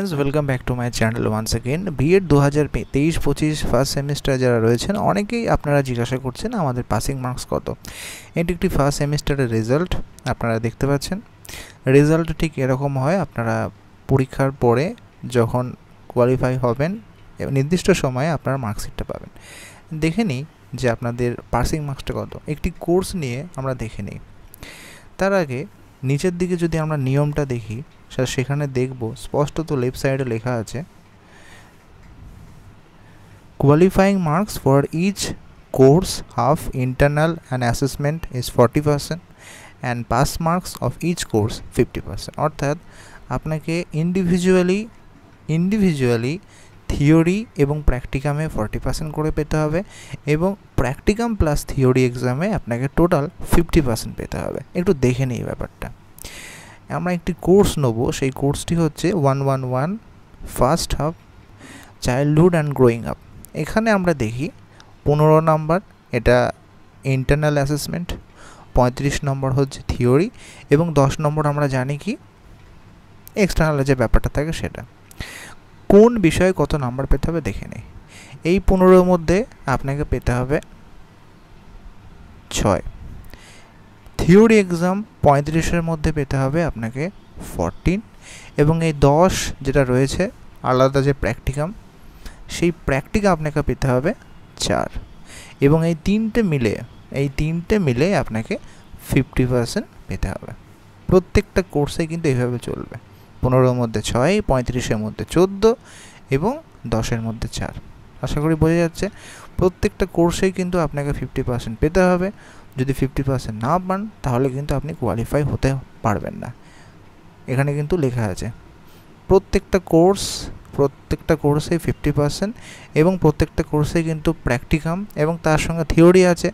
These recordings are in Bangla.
Welcome back to my channel once again. B Ed 2023-25 first semester যারা রয়েছেন অনেকেই আপনারা জিজ্ঞাসা করছেন আমাদের পাসিং মার্কস কত। এটি একটি ফার্স্ট সেমিস্টারের রেজাল্ট, আপনারা দেখতে পাচ্ছেন। রেজাল্ট ঠিক এরকম হয়, আপনারা পরীক্ষার পরে যখন কোয়ালিফাই হবেন নির্দিষ্ট সময়ে আপনারা মার্কশিটটা পাবেন। দেখে নিই যে আপনাদের পাসিং মার্কসটা কত। একটি কোর্স নিয়ে আমরা দেখে নিই। তার আগে নিচের দিকে যদি আমরা নিয়মটা দেখি, সেখানে দেখব স্পষ্টত লেফট সাইডে লেখা আছে qualifying marks for each course half internal and assessment is 40% and pass marks of each course 50%। অর্থাৎ আপনাকে ইন্ডিভিজুয়ালি থিওরি এবং প্র্যাকটিকামে 40% করে পেতে হবে এবং প্র্যাকটিকাম প্লাস থিওরি এক্সামে আপনাকে টোটাল 50% পেতে হবে। একটু দেখে নিই ব্যাপারটা। আমরা একটি কোর্স নেব, সেই কোর্সটি হচ্ছে 111 first half childhood and growing up. এখানে আমরা দেখি 15 নম্বর এটা ইন্টারনাল অ্যাসেসমেন্ট, 35 নম্বর হচ্ছে থিওরি এবং 10 নম্বর আমরা জানি কি এক্সটার্নাল যে ব্যাপারটা থাকে সেটা। কোন বিষয়ে কত নাম্বার পেতে হবে দেখে নেই। এই 15-এর মধ্যে আপনাকে পেতে হবে 6। থিওরি এক্সাম 35-এর মধ্যে পেতে হবে আপনাকে 14 এবং এই 10 যেটা রয়েছে আলাদা যে প্র্যাকটিকাম, সেই প্র্যাকটিকাম আপনাকে পেতে হবে 4 এবং এই তিনটে মিলে আপনাকে 50% পেতে হবে। প্রত্যেকটা কোর্সে কিন্তু এইভাবে চলবে। 15-এর মধ্যে 6, 35-এর মধ্যে 14 এবং 10-এর মধ্যে 4। আশা করি বোঝা যাচ্ছে। প্রত্যেকটা কোর্সেই কিন্তু আপনাকে 50% পেতে হবে। যদি 50% না পান তাহলে কিন্তু আপনি কোয়ালিফাই হতে পারবেন না। এখানে কিন্তু লেখা আছে প্রত্যেকটা কোর্সে 50% এবং প্রত্যেকটা কোর্সে কিন্তু প্র্যাকটিকাম এবং তার সঙ্গে থিওরি আছে,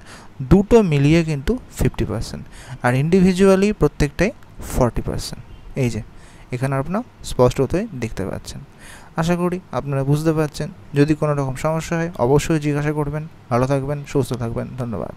দুটো মিলিয়ে কিন্তু 50% আর ইন্ডিভিজুয়ালি প্রত্যেকটাই 40%। এই যে এখানে আপনারা স্পষ্টতই দেখতে পাচ্ছেন। আশা করি আপনারা বুঝতে পারছেন। যদি কোনো রকম সমস্যা হয় অবশ্যই জিজ্ঞাসা করবেন। ভালো থাকবেন, সুস্থ থাকবেন। ধন্যবাদ।